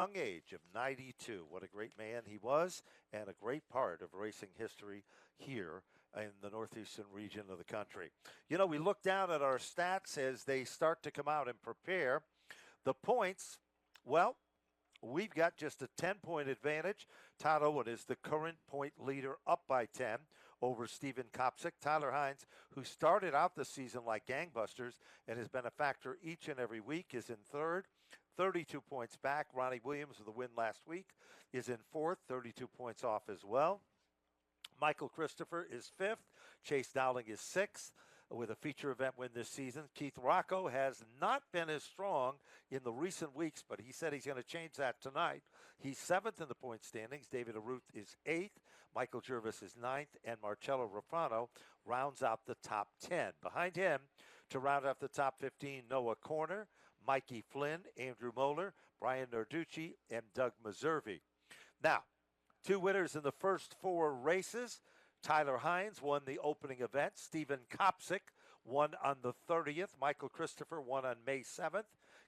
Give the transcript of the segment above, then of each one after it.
young age of 92. What a great man he was, and a great part of racing history here in the northeastern region of the country. You know, we look down at our stats as they start to come out and prepare. The points, well, we've got just a 10-point advantage. Todd Owen is the current point leader, up by 10 over Stephen Kopsick. Tyler Hines, who started out the season like gangbusters and has been a factor each and every week, is in third, 32 points back. Ronnie Williams, with the win last week, is in fourth, 32 points off as well. Michael Christopher is fifth. Chase Dowling is sixth with a feature event win this season. Keith Rocco has not been as strong in the recent weeks, but he said he's going to change that tonight. He's seventh in the point standings. David Aruth is eighth. Michael Jervis is ninth, and Marcello Rafano rounds out the top 10. Behind him, to round out the top 15, Noah Corner, Mikey Flynn, Andrew Moeller, Brian Narducci, and Doug Meservey. Now, two winners in the first four races. Tyler Hines won the opening event. Stephen Kopsick won on the 30th. Michael Christopher won on May 7th.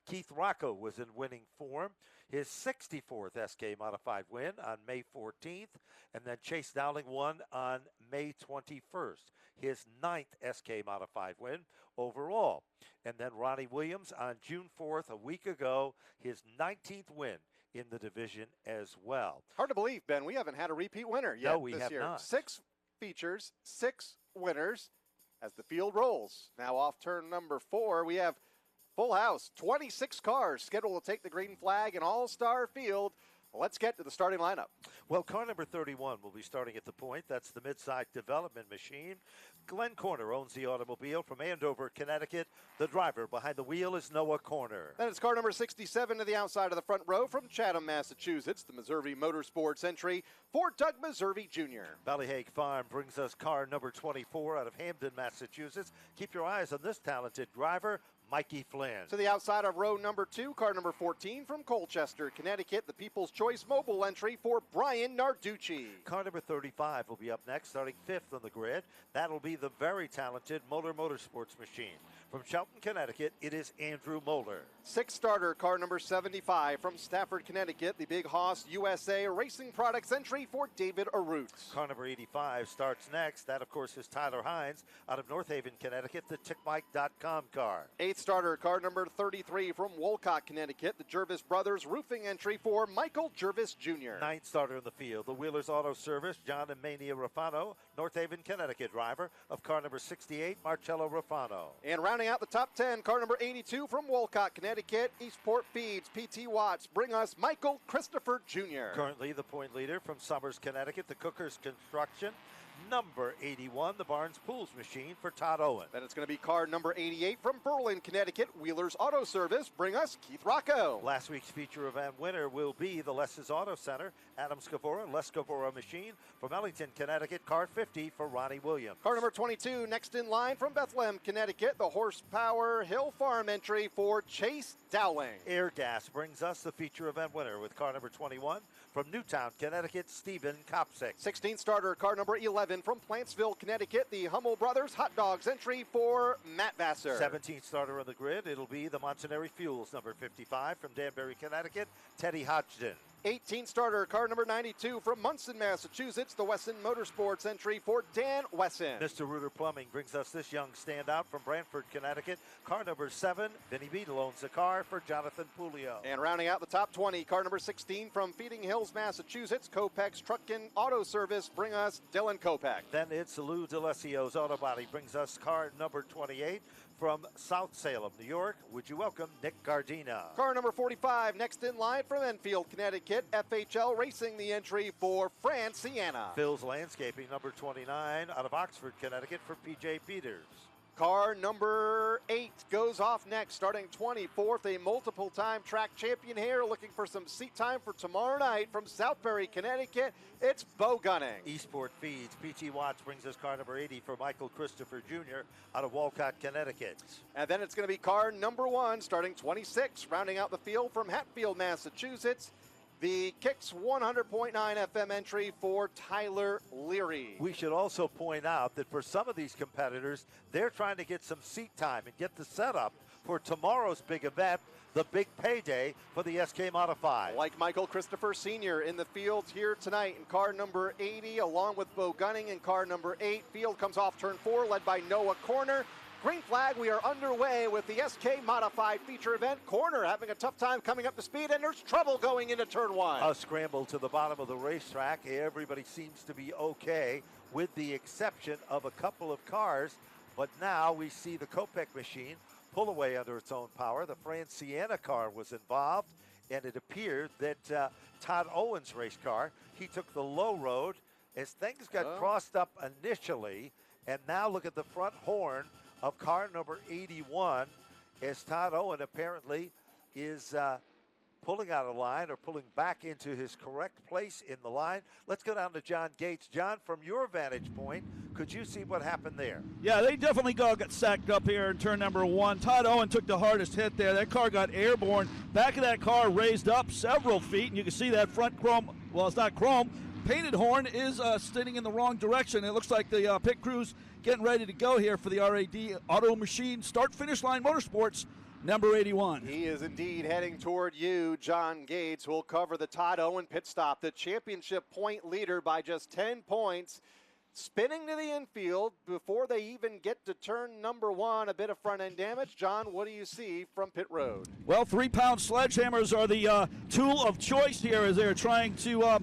Keith Rocco was in winning form. His 64th SK Modified win on May 14th. And then Chase Dowling won on May 21st. His 9th SK Modified win overall. And then Ronnie Williams on June 4th, a week ago, his 19th win in the division as well. Hard to believe, Ben. We haven't had a repeat winner yet. No, we this have year. not. 6 features, 6 winners as the field rolls. Now off turn number 4, we have full house, 26 cars scheduled to take the green flag, an all-star field. Let's get to the starting lineup. Well, car number 31 will be starting at the point. That's the Midside Development Machine. Glenn Corner owns the automobile from Andover, Connecticut. The driver behind the wheel is Noah Corner. Then it's car number 67 to the outside of the front row from Chatham, Massachusetts. The Meservey Motorsports entry for Doug Meservey Jr. Ballyhake Farm brings us car number 24 out of Hamden, Massachusetts. Keep your eyes on this talented driver, Mikey Flynn. To the outside of row number 2, car number 14 from Colchester, Connecticut, the People's Choice Mobile entry for Brian Narducci. Car number 35 will be up next, starting 5th on the grid. That'll be the very talented Moeller Motorsports Machine. From Shelton, Connecticut, it is Andrew Moeller. 6th starter, car number 75 from Stafford, Connecticut, the Big Hoss USA Racing Products entry for David Aruth. Car number 85 starts next. That, of course, is Tyler Hines out of North Haven, Connecticut, the TickMike.com car. 8th starter, car number 33 from Wolcott, Connecticut, the Jervis Brothers Roofing entry for Michael Jervis Jr. 9th starter in the field, the Wheelers Auto Service, John and Mania Rafano, North Haven, Connecticut driver of car number 68, Marcello Rafano. And rounding out the top 10, car number 82 from Wolcott, Connecticut, Eastport Feeds, P.T. Watts bring us Michael Christopher Jr. Currently the point leader from Summers, Connecticut, the Cookers Construction, number 81, the Barnes Pools Machine for Todd Owen. Then it's going to be car number 88 from Berlin, Connecticut, Wheelers Auto Service bring us Keith Rocco. Last week's feature event winner will be the Les's Auto Center, Adam Scavora, Les Scavora Machine from Ellington, Connecticut, car 50 for Ronnie Williams. Car number 22, next in line from Bethlehem, Connecticut, the Horsepower Hill Farm entry for Chase Dowling. Air Gas brings us the feature event winner with car number 21 from Newtown, Connecticut, Stephen Kopsick. 16th starter, car number 11 from Plantsville, Connecticut, the Hummel Brothers Hot Dogs entry for Matt Vassar. 17th starter on the grid, it'll be the Montanari Fuels, number 55 from Danbury, Connecticut, Teddy Hodgson. 18th starter, car number 92 from Munson, Massachusetts, the Wesson Motorsports entry for Dan Wesson. Mr. Reuter Plumbing brings us this young standout from Brantford, Connecticut. Car number 7, Vinny Beadle owns the car for Jonathan Pulio. And rounding out the top 20, car number 16 from Feeding Hills, Massachusetts, Kopex Truck and Auto Service bring us Dylan Kopech. Then it's Lou D'Alessio's Auto Body brings us car number 28 from South Salem, New York. Would you welcome Nick Gardina? Car number 45, next in line from Enfield, Connecticut, FHL Racing the entry for Fran Sienna. Phil's Landscaping, number 29, out of Oxford, Connecticut for PJ Peters. Car number 8 goes off next, starting 24th, a multiple-time track champion here, looking for some seat time for tomorrow night from Southbury, Connecticut. It's Bo Gunning. Eastport Feeds, P.T. Watts brings us car number 80 for Michael Christopher Jr. out of Walcott, Connecticut. And then it's going to be car number 1, starting 26, rounding out the field from Hatfield, Massachusetts. The Kicks 100.9 FM entry for Tyler Leary. We should also point out that for some of these competitors, they're trying to get some seat time and get the setup for tomorrow's big event, the big payday for the SK Modified. Like Michael Christopher Sr. in the field here tonight in car number 80, along with Bo Gunning in car number 8. Field comes off turn 4, led by Noah Corner. Green flag, we are underway with the SK Modified feature event. Corner having a tough time coming up to speed, and there's trouble going into turn 1. A scramble to the bottom of the racetrack. Everybody seems to be okay, with the exception of a couple of cars. But now we see the Kopech machine pull away under its own power. The Franciana car was involved, and it appeared that Todd Owen's race car, he took the low road as things got crossed up initially. And now look at the front horn of car number 81 as Todd Owen apparently is pulling out of line or pulling back into his correct place in the line. Let's go down to John Gates. John, from your vantage point, could you see what happened there? Yeah, they definitely got sacked up here in turn number 1. Todd Owen took the hardest hit there. That car got airborne. Back of that car raised up several feet, and you can see that front chrome, well, it's not chrome, painted horn is sitting in the wrong direction. It looks like the pit crew's getting ready to go here for the RAD Auto Machine Start-Finish Line Motorsports number 81. He is indeed heading toward you, John Gates. Will cover the Todd Owen pit stop. The championship point leader by just 10 points. Spinning to the infield before they even get to turn number 1. A bit of front-end damage. John, what do you see from pit road? Well, 3-pound sledgehammers are the tool of choice here as they're trying to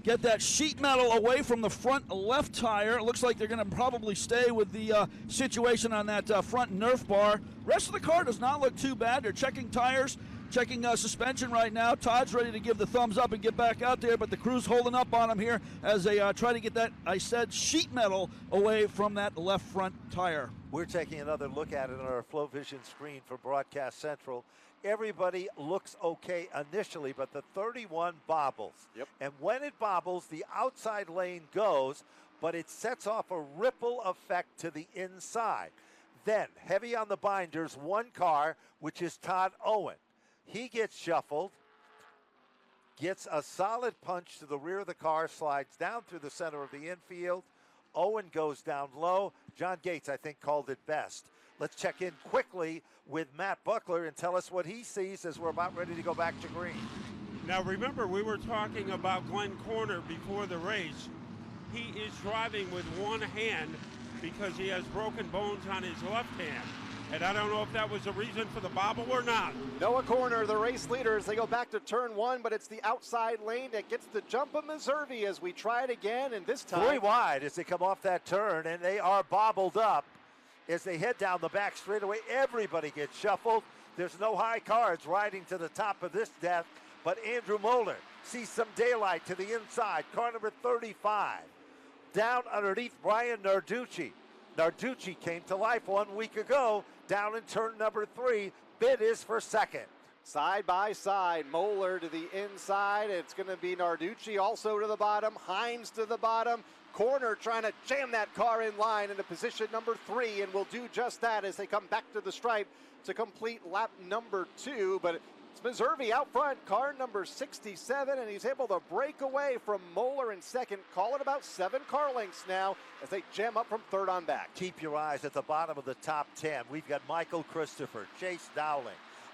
get that sheet metal away from the front left tire. It looks like they're going to probably stay with the situation on that front Nerf bar. Rest of the car does not look too bad. They're checking tires, checking suspension right now. Todd's ready to give the thumbs up and get back out there, but the crew's holding up on him here as they try to get that, I said, sheet metal away from that left front tire. We're taking another look at it on our Flow Vision screen for Broadcast Central. Everybody looks okay initially, but the 31 bobbles. Yep. And when it bobbles, the outside lane goes, but it sets off a ripple effect to the inside. Then, heavy on the binders, one car, which is Todd Owen. He gets shuffled, gets a solid punch to the rear of the car, slides down through the center of the infield. Owen goes down low. John Gates, I think, called it best. Let's check in quickly with Matt Buckler and tell us what he sees as we're about ready to go back to green. Now remember, we were talking about Glenn Corner before the race. He is driving with one hand because he has broken bones on his left hand. And I don't know if that was a reason for the bobble or not. Noah Corner, the race leaders, they go back to turn 1, but it's the outside lane that gets the jump of Missouri as we try it again, and this time 3 wide as they come off that turn, and they are bobbled up. As they head down the back straightaway, everybody gets shuffled. There's no high cars riding to the top of this death, but Andrew Moeller sees some daylight to the inside. Car number 35. Down underneath Brian Narducci. Narducci came to life 1 week ago, down in turn number 3. Bid is for second. side by side, Moeller to the inside. It's going to be Narducci also to the bottom, Hines to the bottom. Corner trying to jam that car in line into position number 3, and will do just that as they come back to the stripe to complete lap number 2. But it's Missouri out front, car number 67, and he's able to break away from Moeller in second. Call it about 7 car lengths now as they jam up from third on back. Keep your eyes at the bottom of the top 10. We've got Michael Christopher, Chase Dowling,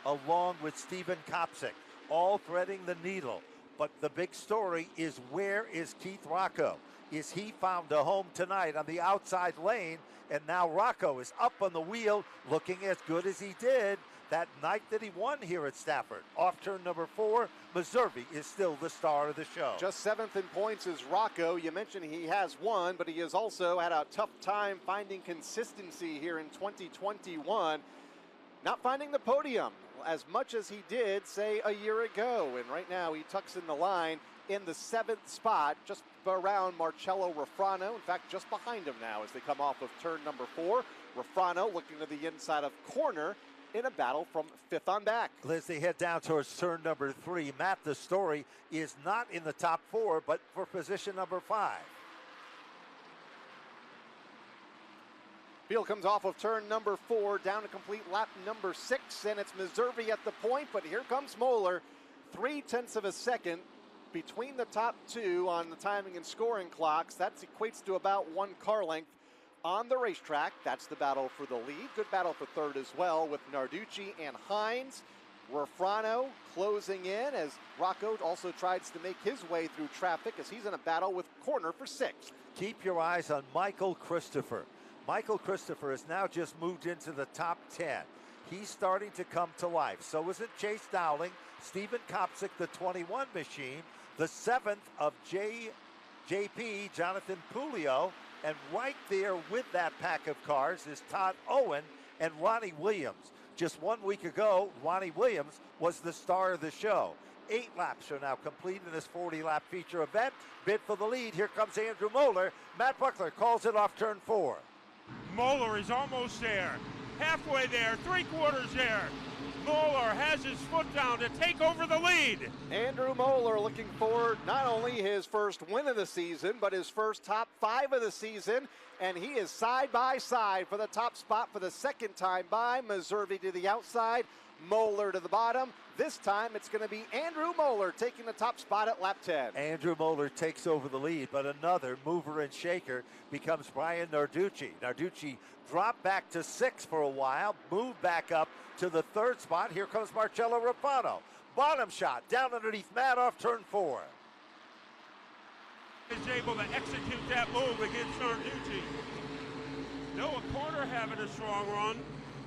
along with Stephen Kopsick, all threading the needle. But the big story is, where is Keith Rocco? Is he found a home tonight on the outside lane? And now Rocco is up on the wheel, looking as good as he did that night that he won here at Stafford. Off turn number 4, Missouri is still the star of the show. Just 7th in points is Rocco. You mentioned he has won, but he has also had a tough time finding consistency here in 2021. Not finding the podium as much as he did, say, a year ago. And right now he tucks in the line in the 7th spot, just around Marcello Refrano. In fact, just behind him now as they come off of turn number 4. Refrano looking to the inside of Corner in a battle from 5th on back. As they head down towards turn number 3, Matt, the story is not in the top 4, but for position number 5. Field comes off of turn number 4, down to complete lap number 6, and it's Missouri at the point, but here comes Moeller. 0.3 of a second between the top 2 on the timing and scoring clocks. That equates to about 1 car length. on the racetrack. That's the battle for the lead. Good battle for third as well with Narducci and Hines. Rafrano closing in as Rocco also tries to make his way through traffic as he's in a battle with Corner for sixth. Keep your eyes on Michael Christopher. Michael Christopher has now just moved into the top 10. He's starting to come to life. So is it Chase Dowling, Stephen Kopsick, the 21 machine, the 7th of JP, Jonathan Pulio, and right there with that pack of cars is Todd Owen and Ronnie Williams. Just 1 week ago, Ronnie Williams was the star of the show. 8 laps are now complete in this 40-lap feature event. Bid for the lead. Here comes Andrew Moeller. Matt Buckler calls it off turn 4. Moeller is almost there. Halfway there, 3/4 there. Moeller has his foot down to take over the lead. Andrew Moeller looking for not only his first win of the season, but his first top 5 of the season. And he is side by side for the top spot for the second time by. Meservey to the outside, Moeller to the bottom. This time it's going to be Andrew Moeller taking the top spot at lap 10. Andrew Moeller takes over the lead, but another mover and shaker becomes Brian Narducci. Narducci dropped back to 6 for a while, moved back up to the 3rd spot. Here comes Marcello Rafano. Bottom shot down underneath Matt off turn 4. Is able to execute that move against Narducci. Noah Corner having a strong run.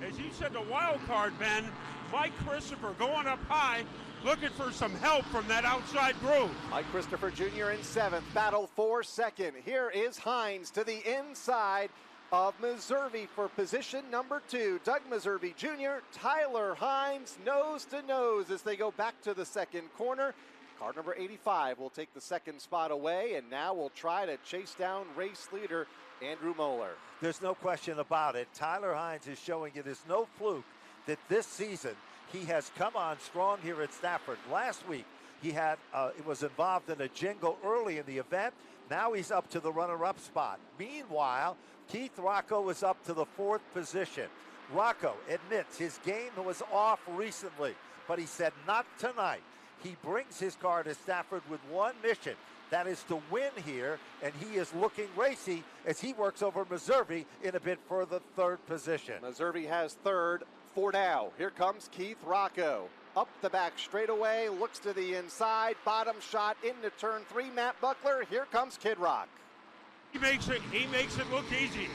As you said, the wild card, Ben, Mike Christopher going up high, looking for some help from that outside group. Mike Christopher Jr. in 7th, battle for 2nd. Here is Hines to the inside of Meservey for position number 2. Doug Meservey Jr., Tyler Hines, nose to nose as they go back to the 2nd corner. Car number 85 will take the 2nd spot away, and now we'll try to chase down race leader Andrew Moeller. There's no question about it. Tyler Hines is showing it is no fluke that this season he has come on strong here at Stafford. Last week he was involved in a jingle early in the event. Now he's up to the runner-up spot. Meanwhile, Keith Rocco is up to the 4th position. Rocco admits his game was off recently, but he said not tonight. He brings his car to Stafford with one mission. That is to win here, and he is looking racy as he works over Meservey in a bid for the 3rd position. Meservey has 3rd for now. Here comes Keith Rocco. Up the back straightaway, looks to the inside, bottom shot into turn 3. Matt Buckler, here comes Kid Rock. He makes it look easy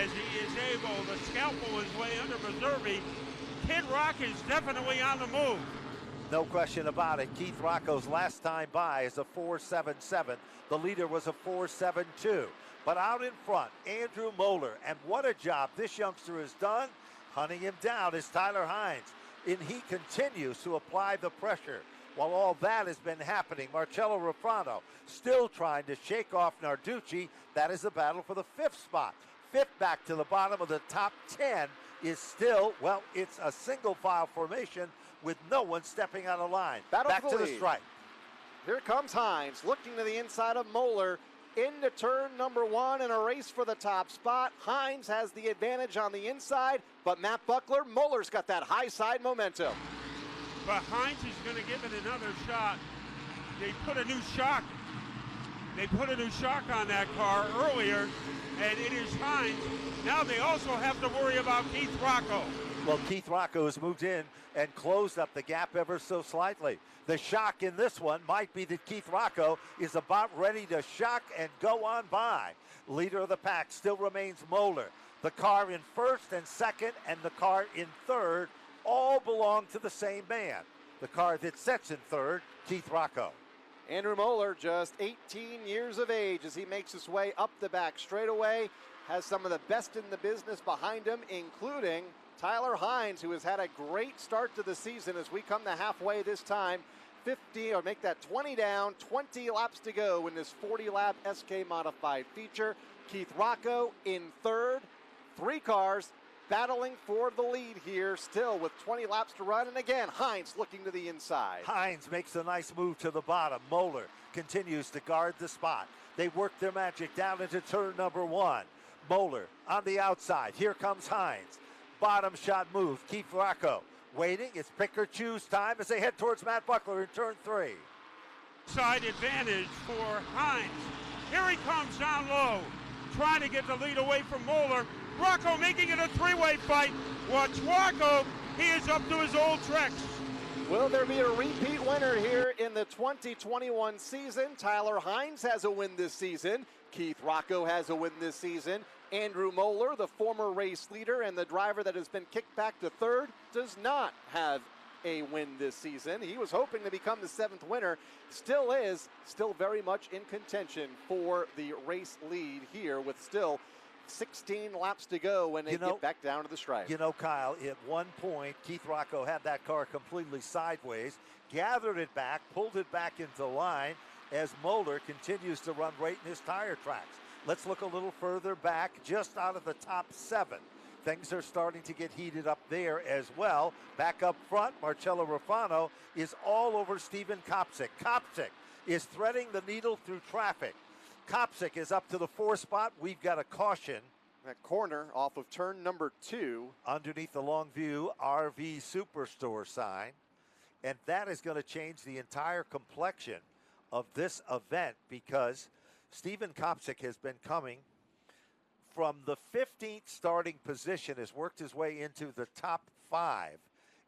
as he is able to scalpel his way under Meservey. Kid Rock is definitely on the move. No question about it. Keith Rocco's last time by is a 4.77. The leader was a 4.72. But out in front, Andrew Moeller. And what a job this youngster has done. Hunting him down is Tyler Hines. And he continues to apply the pressure. While all that has been happening, Marcello Rafano still trying to shake off Narducci. That is the battle for the 5th spot. 5th back to the bottom of the top 10 is still, well, it's a single file formation with no one stepping out of line. Battle back for to the the lead. stripe. Here comes Hines, looking to the inside of Moeller. Into turn number 1 in a race for the top spot. Hines has the advantage on the inside, but Matt Buckler, Moeller's got that high side momentum. But Hines is going to give it another shot. They put a new shock. They put a new shock on that car earlier, and it is Hines. Now they also have to worry about Keith Rocco. Well, Keith Rocco has moved in and closed up the gap ever so slightly. The shock in this one might be that Keith Rocco is about ready to shock and go on by. Leader of the pack still remains Moeller. The car in 1st and 2nd and the car in 3rd all belong to the same man. The car that sets in 3rd, Keith Rocco. Andrew Moeller, just 18 years of age as he makes his way up the back straightaway, has some of the best in the business behind him, including Tyler Hines, who has had a great start to the season as we come to halfway this time. 50, or make that 20 down, 20 laps to go in this 40-lap SK Modified feature. Keith Rocco in 3rd, 3 cars battling for the lead here, still with 20 laps to run. And again, Hines looking to the inside. Hines makes a nice move to the bottom. Moeller continues to guard the spot. They work their magic down into turn number 1. Moeller on the outside. Here comes Hines. Bottom shot move. Keith Rocco waiting. It's pick or choose time as they head towards Matt Buckler in turn 3. Side advantage for Hines. Here he comes down low. trying to get the lead away from Moeller. Rocco making it a three-way fight. Watch Rocco. He is up to his old tricks. Will there be a repeat winner here in the 2021 season? Tyler Hines has a win this season. Keith Rocco has a win this season. Andrew Moeller, the former race leader and the driver that has been kicked back to third, does not have a win this season. He was hoping to become the seventh winner. Still is, still very much in contention for the race lead here with still 16 laps to go when they get back down to the stripe. You know, Kyle, at one point, Keith Rocco had that car completely sideways, gathered it back, pulled it back into line as Moeller continues to run right in his tire tracks. Let's look a little further back, just out of the top 7. Things are starting to get heated up there as well. Back up front, Marcello Ruffano is all over Steven Kopczyk. Kopczyk is threading the needle through traffic. Kopczyk is up to the 4th spot. We've got a caution. That corner off of turn number 2. Underneath the Longview RV Superstore sign. And that is going to change the entire complexion of this event because Steven Kopczyk has been coming from the 15th starting position, has worked his way into the top 5.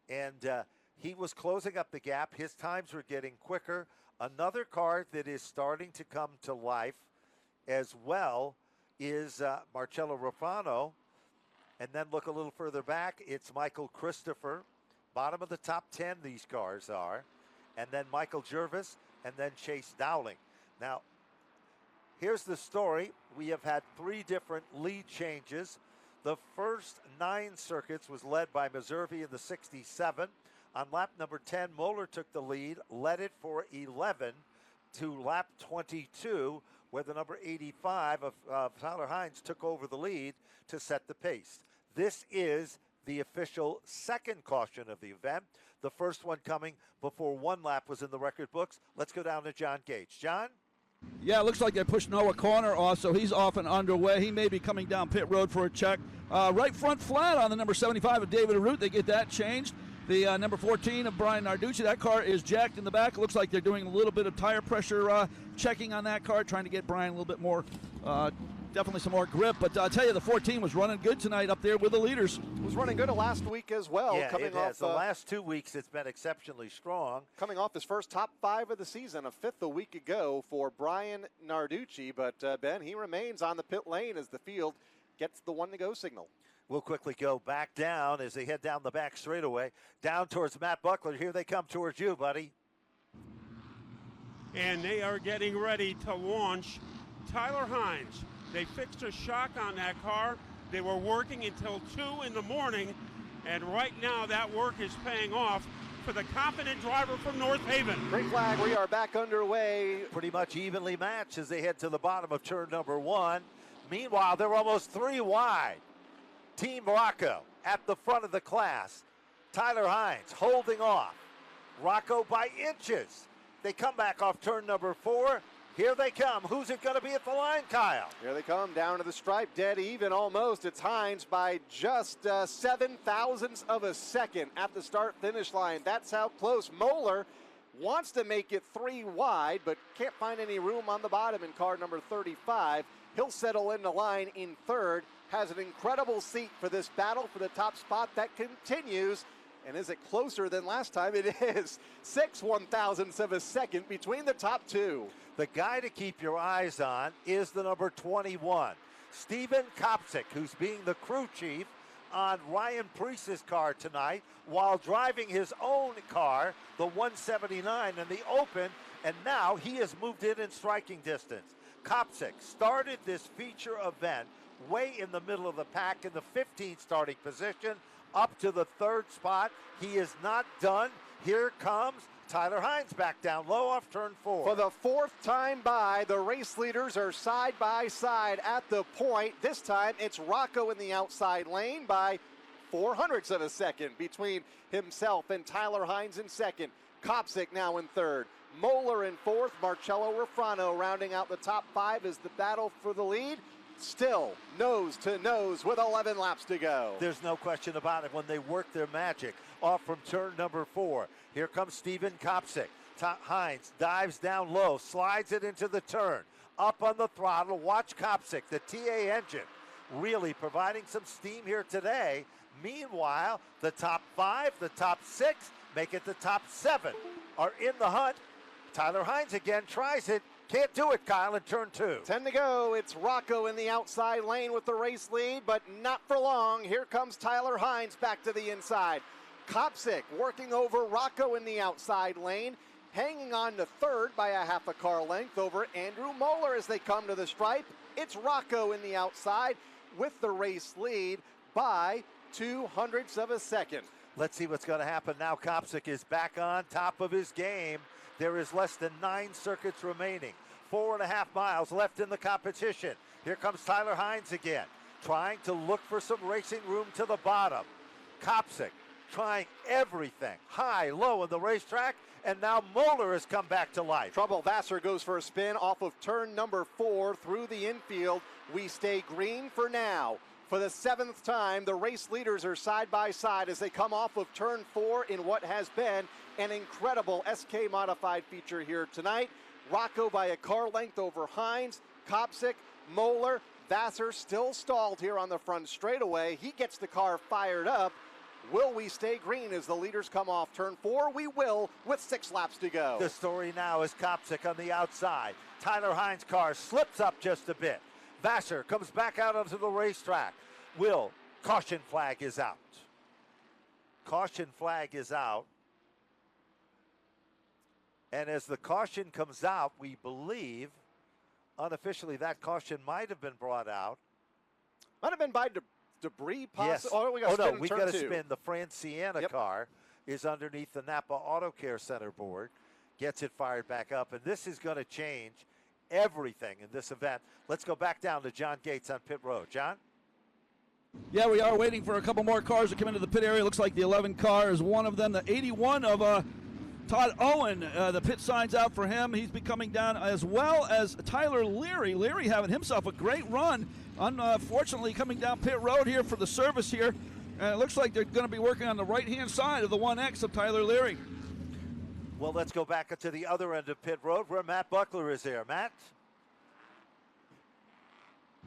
And he was closing up the gap. His times were getting quicker. Another car that is starting to come to life as well is Marcello Ruffano. And then look a little further back, it's Michael Christopher. Bottom of the top 10 these cars are. And then Michael Jervis and then Chase Dowling. Now, here's the story. We have had 3 different lead changes. The first 9 circuits was led by Meserve in the 67. On lap number 10, Moeller took the lead, led it for 11 to lap 22, where the number 85 of Tyler Hines took over the lead to set the pace. This is the official second caution of the event. The first one coming before 1 lap was in the record books. Let's go down to John Gage. John? Yeah, it looks like they pushed Noah Corner off, so he's off and underway. He may be coming down pit road for a check. Right front flat on the number 75 of David Arute. They get that changed. The number 14 of Brian Narducci, that car is jacked in the back. It looks like they're doing a little bit of tire pressure checking on that car, trying to get Brian a little bit more, definitely some more grip. But I'll tell you, the 14 was running good tonight up there with the leaders. It was running good last week as well. Yeah, coming it off has. The last 2 weeks, it's been exceptionally strong. Coming off his first top 5 of the season, a 5th a week ago for Brian Narducci. But, Ben, he remains on the pit lane as the field gets the 1-to-go signal. We'll quickly go back down as they head down the back straightaway. Down towards Matt Buckler. Here they come towards you, buddy. And they are getting ready to launch Tyler Hines. They fixed a shock on that car. They were working until 2 in the morning, and right now that work is paying off for the confident driver from North Haven. Green flag, we are back underway. Pretty much evenly matched as they head to the bottom of turn number 1. Meanwhile, they're almost 3 wide. Team Rocco at the front of the class. Tyler Hines holding off. Rocco by inches. They come back off turn number 4. Here they come. Who's it going to be at the line, Kyle? Here they come down to the stripe, dead even almost. It's Hines by just 7 thousandths of a second at the start-finish line. That's how close. Moeller wants to make it 3 wide, but can't find any room on the bottom in car number 35. He'll settle in the line in 3rd. Has an incredible seat for this battle for the top spot that continues. And is it closer than last time? It is. 6 1,000ths of a second between the top 2. The guy to keep your eyes on is the number 21, Steven Kopczyk, who's being the crew chief on Ryan Priest's car tonight while driving his own car, the 179 in the open, and now he has moved in striking distance. Kopczyk started this feature event way in the middle of the pack in the 15th starting position, up to the 3rd spot. He is not done. Here comes Tyler Hines back down low off turn 4. For the 4th time by, the race leaders are side by side at the point. This time it's Rocco in the outside lane by 0.04 of a second between himself and Tyler Hines in 2nd. Kopczyk now in 3rd. Moeller in 4th. Marcello Ruffano rounding out the top 5 as the battle for the lead. Still nose to nose with 11 laps to go. There's no question about it when they work their magic off from turn number 4. Here comes Steven Kopczyk. Hines dives down low, slides it into the turn. up on the throttle. Watch Kopsick, the TA engine, really providing some steam here today. Meanwhile, the top 5, the top 6, make it the top 7 are in the hunt. Tyler Hines again tries it. Can't do it, Kyle, in turn 2. 10 to go. It's Rocco in the outside lane with the race lead, but not for long. Here comes Tyler Hines back to the inside. Kopsick working over Rocco in the outside lane, hanging on to third by a half a car length over Andrew Moeller as they come to the stripe. It's Rocco in the outside with the race lead by 0.02 of a second. Let's see what's going to happen now. Kopsick is back on top of his game. There is less than 9 circuits remaining. 4.5 miles left in the competition. Here comes Tyler Hines again, trying to look for some racing room to the bottom. Kopsick trying everything, high, low on the racetrack, and now Moeller has come back to life. Trouble Vassar goes for a spin off of turn number 4 through the infield. We stay green for now. For the 7th time, the race leaders are side by side as they come off of turn 4 in what has been an incredible SK modified feature here tonight. Rocco by a car length over Hines, Kopsick, Moeller, Vassar still stalled here on the front straightaway. He gets the car fired up. Will we stay green as the leaders come off turn 4? We will, with 6 laps to go. The story now is Kopsick on the outside. Tyler Hines' car slips up just a bit. Vassar comes back out onto the racetrack. Caution flag is out. Caution flag is out. And as the caution comes out, we believe, unofficially, that caution might have been brought out. Might have been by debris, Yes. possibly. Oh, we got to spin we turn got to 2. spin. The Franciana car is underneath the Napa Auto Care Center board. Gets it fired back up. And this is going to change everything in this event. Let's go back down to John Gates on pit road. John? Yeah, we are waiting for a couple more cars to come into the pit area. Looks like the 11 car is one of them. The 81 of Todd Owen, the pit sign's out for him. He's been coming down, as well as Tyler Leary. Leary having himself a great run. Unfortunately, coming down pit road here for the service here. And it looks like they're going to be working on the right-hand side of the 1X of Tyler Leary. Well, let's go back to the other end of pit road where Matt Buckler is there. Matt?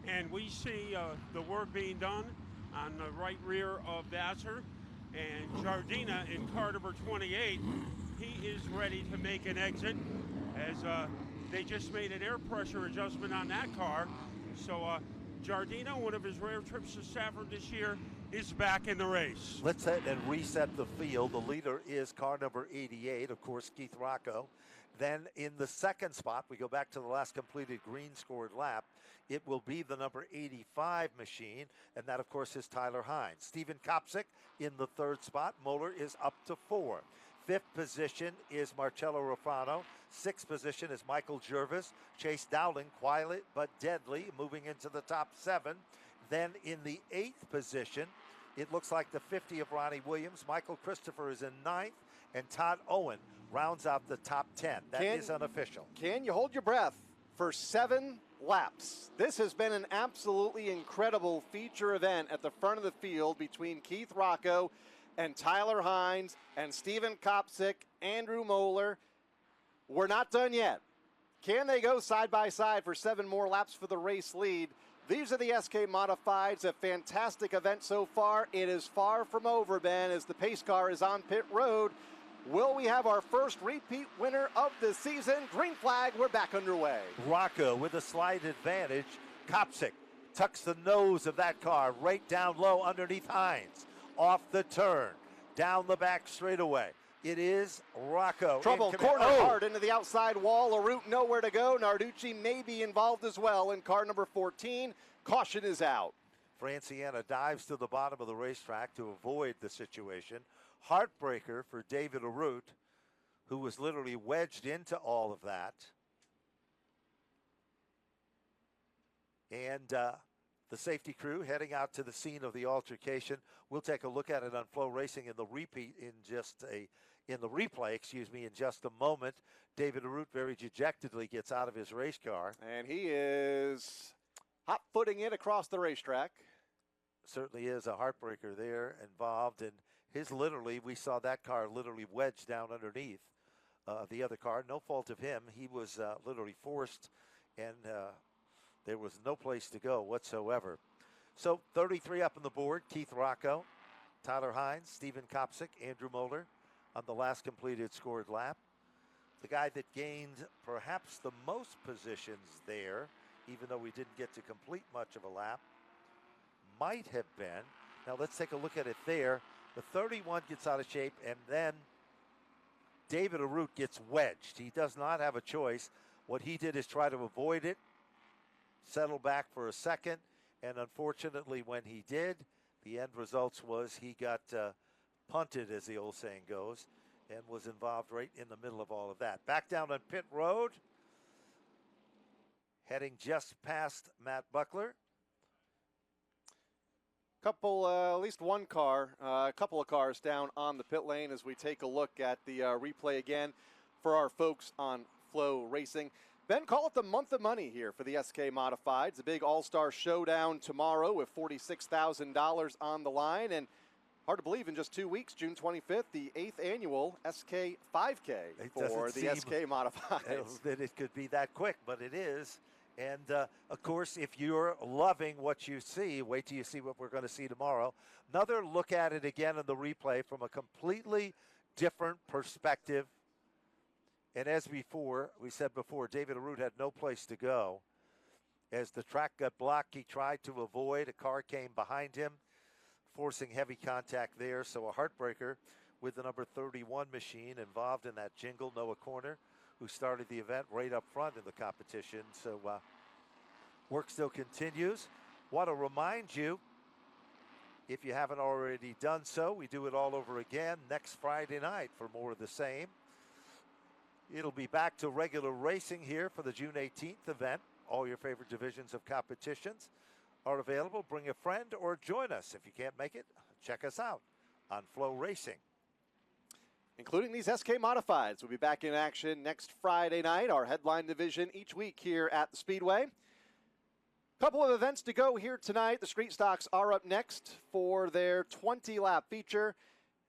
And we see the work being done on the right rear of Vassar. And Jardina in car number 28, he is ready to make an exit as they just made an air pressure adjustment on that car. So Jardina, one of his rare trips to Stafford this year, is back in the race. Let's hit and reset the field. The leader is car number 88, of course, Keith Rocco. Then in the second spot, we go back to the last completed green scored lap. It will be the number 85 machine, and that, of course, is Tyler Hines. Stephen Kopsick in the third spot. Moeller is up to 4. Fifth position is Marcello Rafano. Sixth position is Michael Jervis. Chase Dowling, quiet but deadly, moving into the top 7. Then in the 8th position, it looks like the 50 of Ronnie Williams. Michael Christopher is in 9th, and Todd Owen rounds out the top 10. That is unofficial. Can you hold your breath for 7 laps? This has been an absolutely incredible feature event at the front of the field between Keith Rocco and Tyler Hines and Stephen Kopsick, Andrew Moeller. We're not done yet. Can they go side by side for 7 more laps for the race lead? These are the SK Modifieds, a fantastic event so far. It is far from over, Ben, as the pace car is on pit road. Will we have our first repeat winner of the season? Green flag, we're back underway. Rocco with a slight advantage. Kopsick tucks the nose of that car right down low underneath Hines. Off the turn, down the back straightaway. It is Rocco. Trouble, corner hard into the outside wall. A route nowhere to go. Narducci may be involved as well in car number 14. Caution is out. Franciana dives to the bottom of the racetrack to avoid the situation. Heartbreaker for David Arute, who was literally wedged into all of that. And the safety crew heading out to the scene of the altercation. We'll take a look at it on Flow Racing in the replay, in just a moment. David Arute very dejectedly gets out of his race car. And he is hot-footing it across the racetrack. Certainly is a heartbreaker there involved, and we saw that car literally wedged down underneath the other car. No fault of him. He was literally forced and there was no place to go whatsoever. So 33 up on the board, Keith Rocco, Tyler Hines, Steven Kopsick, Andrew Moeller on the last completed scored lap. The guy that gained perhaps the most positions there, even though we didn't get to complete much of a lap, might have been, now let's take a look at it there. The 31 gets out of shape, and then David Arute gets wedged. He does not have a choice. What he did is try to avoid it, settle back for a second, and unfortunately when he did, the end results was he got punted, as the old saying goes, and was involved right in the middle of all of that. Back down on pit road, heading just past Matt Buckler. At least one car, a couple of cars down on the pit lane as we take a look at the replay again for our folks on Flow Racing. Ben, call it the month of money here for the SK Modifieds. A big all-star showdown tomorrow with $46,000 on the line. And hard to believe, in just 2 weeks, June 25th, the 8th annual SK 5K for the SK Modifieds. That it could be that quick, but it is. And, of course, if you're loving what you see, wait till you see what we're going to see tomorrow. Another look at it again in the replay from a completely different perspective. And as before, we said before, David Arute had no place to go. As the track got blocked, he tried to avoid. A car came behind him, forcing heavy contact there. So a heartbreaker with the number 31 machine involved in that jingle, Noah Corner, who started the event right up front in the competition. So work still continues. Want to remind you, if you haven't already done so, we do it all over again next Friday night for more of the same. It'll be back to regular racing here for the June 18th event. All your favorite divisions of competitions are available. Bring a friend or join us. If you can't make it, check us out on Flow Racing. Including these SK Modifieds. We'll be back in action next Friday night, our headline division each week here at the Speedway. Couple of events to go here tonight. The Street Stocks are up next for their 20-lap feature.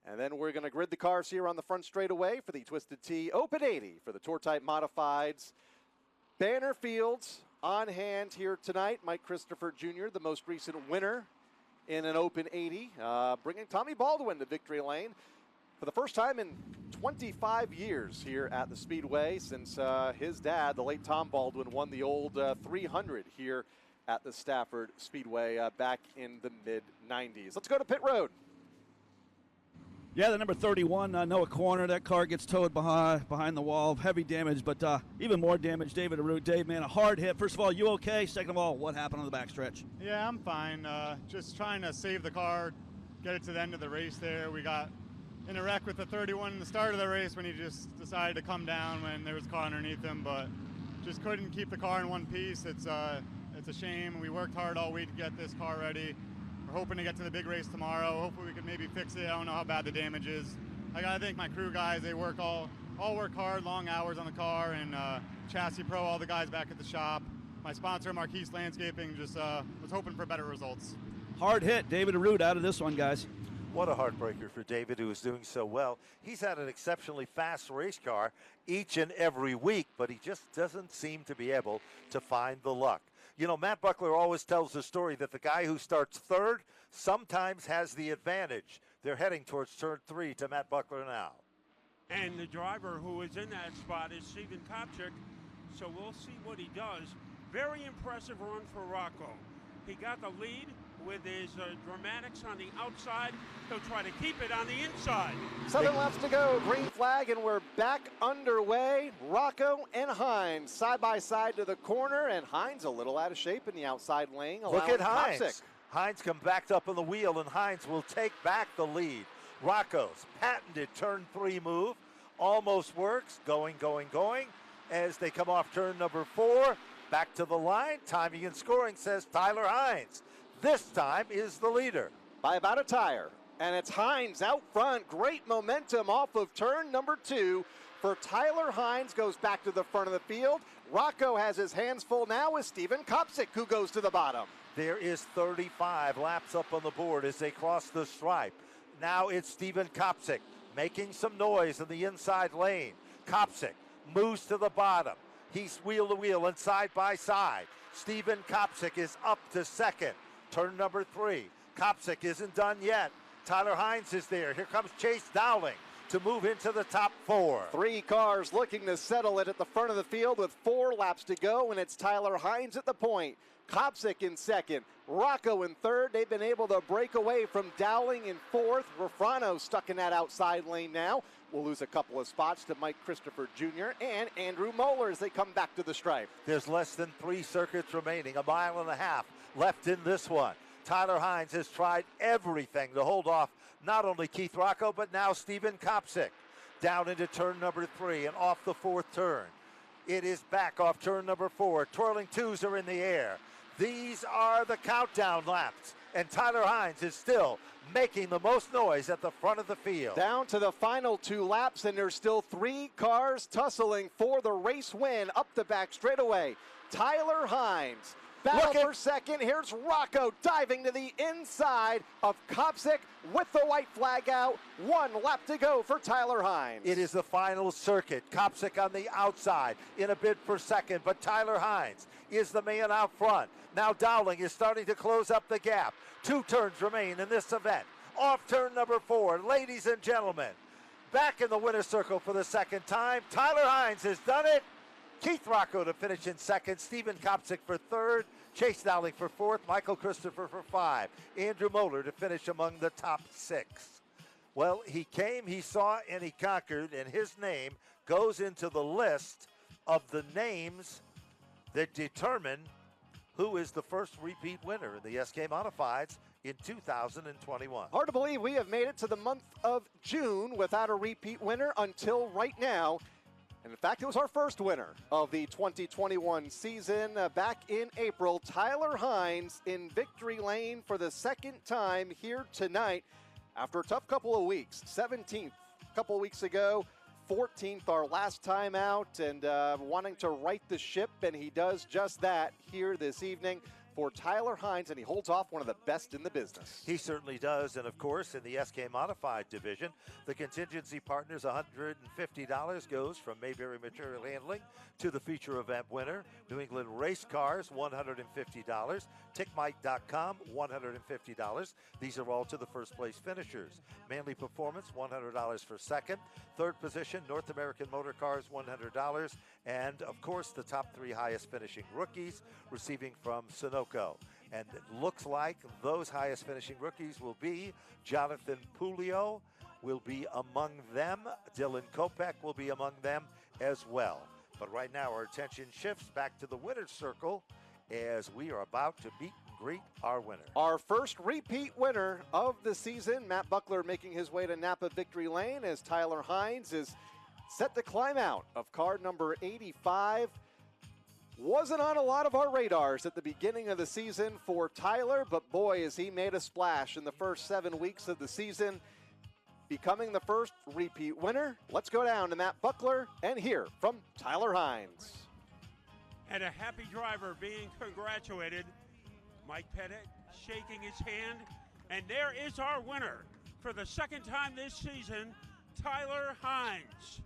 And then we're going to grid the cars here on the front straightaway for the Twisted Tea Open 80 for the Tour Type Modifieds. Banner Fields on hand here tonight. Mike Christopher Jr., the most recent winner in an Open 80, bringing Tommy Baldwin to victory lane for the first time in 25 years here at the Speedway since his dad, the late Tom Baldwin, won the old 300 here at the Stafford Speedway back in the mid-90s. Let's go to pit road. Yeah, the number 31, Noah Corner. That car gets towed behind the wall. Heavy damage, but even more damage. David Arute. Dave, man, a hard hit. First of all, you okay? Second of all, what happened on the backstretch? Yeah, I'm fine. Just trying to save the car, get it to the end of the race there. We got in a wreck with the 31 in the start of the race when he just decided to come down when there was a car underneath him, but just couldn't keep the car in one piece. It's a shame. We worked hard all week to get this car ready. We're hoping to get to the big race tomorrow. Hopefully we can maybe fix it. I don't know how bad the damage is. I gotta thank my crew guys. They work all work hard, long hours on the car, and Chassis Pro, all the guys back at the shop. My sponsor, Marquise Landscaping, just was hoping for better results. Hard hit. David Arute out of this one, guys. What a heartbreaker for David, who is doing so well. He's had an exceptionally fast race car each and every week, but he just doesn't seem to be able to find the luck. You know, Matt Buckler always tells the story that the guy who starts third sometimes has the advantage. They're heading towards turn 3 to Matt Buckler now. And the driver who is in that spot is Steven Kopsick, so we'll see what he does. Very impressive run for Rocco. He got the lead with his dramatics on the outside. He'll try to keep it on the inside. 7 laps to go, green flag, and we're back underway. Rocco and Hines side by side to the corner, and Hines a little out of shape in the outside lane. Look at Hines. Kopsick. Hines come backed up on the wheel, and Hines will take back the lead. Rocco's patented turn 3 move almost works. Going. As they come off turn number 4, back to the line. Timing and scoring says Tyler Hines. This time is the leader. By about a tire. And it's Hines out front. Great momentum off of turn number 2 for Tyler Hines. Goes back to the front of the field. Rocco has his hands full now with Steven Kopsick, who goes to the bottom. There is 35 laps up on the board as they cross the stripe. Now it's Steven Kopsick making some noise in the inside lane. Kopsick moves to the bottom. He's wheel to wheel and side by side. Steven Kopsick is up to second. Turn number 3. Kopsick isn't done yet. Tyler Hines is there. Here comes Chase Dowling to move into the top 4. 3 cars looking to settle it at the front of the field with 4 laps to go, and it's Tyler Hines at the point. Kopsick in second, Rocco in third. They've been able to break away from Dowling in fourth. Rafrano stuck in that outside lane now. We'll lose a couple of spots to Mike Christopher Jr. and Andrew Moeller as they come back to the stripe. There's less than 3 circuits remaining, a mile and a half left in this one. Tyler Hines has tried everything to hold off not only Keith Rocco, but now Steven Kopsick. Down into turn number 3 and off the 4th turn. It is back off turn number 4. Twirling 2s are in the air. These are the countdown laps, and Tyler Hines is still making the most noise at the front of the field. Down to the final 2 laps, and there's still 3 cars tussling for the race win up the back straightaway. Tyler Hines, battle for second. Here's Rocco diving to the inside of Kopsick with the white flag out. 1 lap to go for Tyler Hines. It is the final circuit. Kopsick on the outside in a bid for second, but Tyler Hines is the man out front. Now Dowling is starting to close up the gap. 2 turns remain in this event. Off turn number 4, ladies and gentlemen, back in the winner's circle for the second time. Tyler Hines has done it. Keith Rocco to finish in second. Steven Kopsick for third. Chase Dowling for 4th. Michael Christopher for 5. Andrew Moeller to finish among the top 6. Well, he came, he saw, and he conquered, and his name goes into the list of the names that determine who is the first repeat winner in the SK Modifieds in 2021. Hard to believe we have made it to the month of June without a repeat winner until right now. And in fact, it was our first winner of the 2021 season back in April. Tyler Hines in victory lane for the second time here tonight after a tough couple of weeks. 17th a couple of weeks ago, 14th our last time out, and wanting to right the ship, and he does just that here this evening for Tyler Hines, and he holds off one of the best in the business. He certainly does, and of course, in the SK Modified division, the contingency partners, $150 goes from Mayberry Material Handling to the feature event winner. New England Race Cars, $150. TickMike.com, $150. These are all to the first place finishers. Manly Performance, $100 for second. Third position, North American Motor Cars, $100. And of course, the top 3 highest finishing rookies receiving from Sunoco. And it looks like those highest finishing rookies will be Jonathan Pulio will be among them. Dylan Kopech will be among them as well. But right now our attention shifts back to the winner's circle as we are about to meet and greet our winner. Our first repeat winner of the season, Matt Buckler making his way to Napa Victory Lane as Tyler Hines is set to climb out of car number 85. Wasn't on a lot of our radars at the beginning of the season for Tyler, but boy, has he made a splash in the first 7 weeks of the season, becoming the first repeat winner. Let's go down to Matt Buckler and hear from Tyler Hines. And a happy driver being congratulated. Mike Pettit shaking his hand. And there is our winner for the second time this season, Tyler Hines.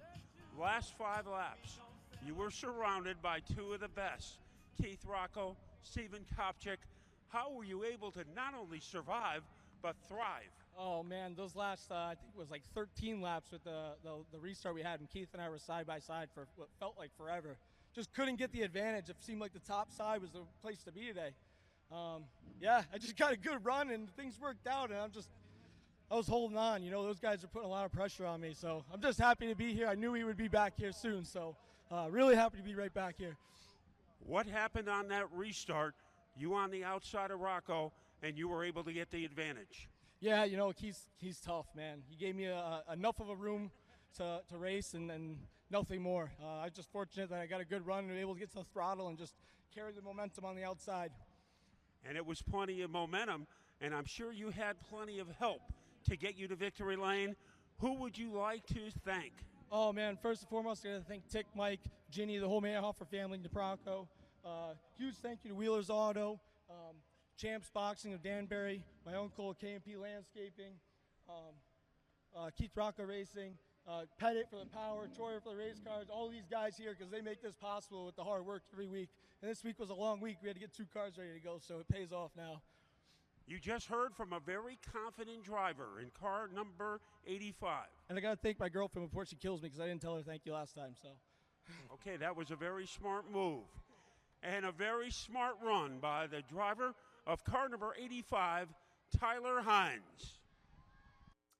Last 5 laps, you were surrounded by 2 of the best, Keith Rocco, Steven Kopsick. How were you able to not only survive, but thrive? Oh man, those last, I think it was like 13 laps with the restart we had, and Keith and I were side by side for what felt like forever. Just couldn't get the advantage. It seemed like the top side was the place to be today. Yeah, I just got a good run and things worked out, and I was holding on. You know, those guys are putting a lot of pressure on me, so I'm just happy to be here. I knew he would be back here soon, so really happy to be right back here. What happened on that restart? You on the outside of Rocco, and you were able to get the advantage. Yeah, you know, he's tough, man. He gave me enough of a room to race and nothing more. I was just fortunate that I got a good run and was able to get to the throttle and just carry the momentum on the outside. And it was plenty of momentum, and I'm sure you had plenty of help to get you to victory lane. Who would you like to thank? Oh, man, first and foremost, I got to thank Tick, Mike, Ginny, the whole Mayhoffer family, DePronco. Huge thank you to Wheeler's Auto, Champs Boxing of Danbury, my uncle, K&P Landscaping, Keith Rocco Racing, Pettit for the power, Troyer for the race cars, all these guys here because they make this possible with the hard work every week. And this week was a long week. We had to get 2 cars ready to go, so it pays off now. You just heard from a very confident driver in car number 85. And I got to thank my girlfriend before she kills me because I didn't tell her thank you last time. So. Okay, that was a very smart move. And a very smart run by the driver of car number 85, Tyler Hines.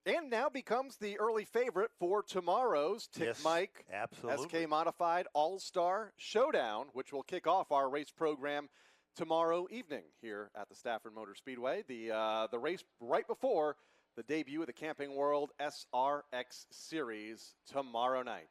And now becomes the early favorite for tomorrow's Tick Mike absolutely. SK Modified All-Star Showdown, which will kick off our race program tomorrow evening here at the Stafford Motor Speedway. The race right before the debut of the Camping World SRX Series tomorrow night.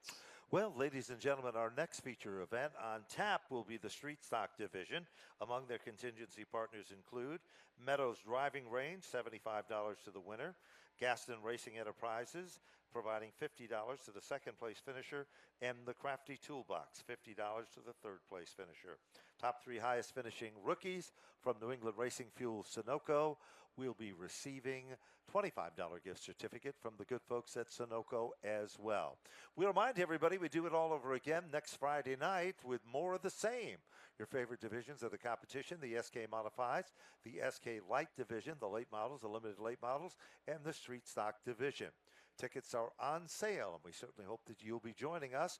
Well, ladies and gentlemen, our next feature event on tap will be the Street Stock Division. Among their contingency partners include Meadows Driving Range, $75 to the winner. Gaston Racing Enterprises, providing $50 to the second place finisher, and the Crafty Toolbox, $50 to the third place finisher. Top 3 highest finishing rookies from New England Racing Fuel Sunoco will be receiving $25 gift certificate from the good folks at Sunoco as well. We remind everybody we do it all over again next Friday night with more of the same. Your favorite divisions of the competition, the SK Modifieds, the SK Light Division, the late models, the limited late models, and the Street Stock Division. Tickets are on sale, and we certainly hope that you'll be joining us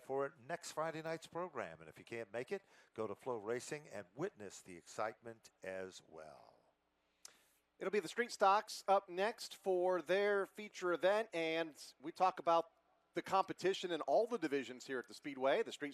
for next Friday night's program. And if you can't make it, go to Flow Racing and witness the excitement as well. It'll be the Street Stocks up next for their feature event, and we talk about the competition in all the divisions here at the Speedway. The Street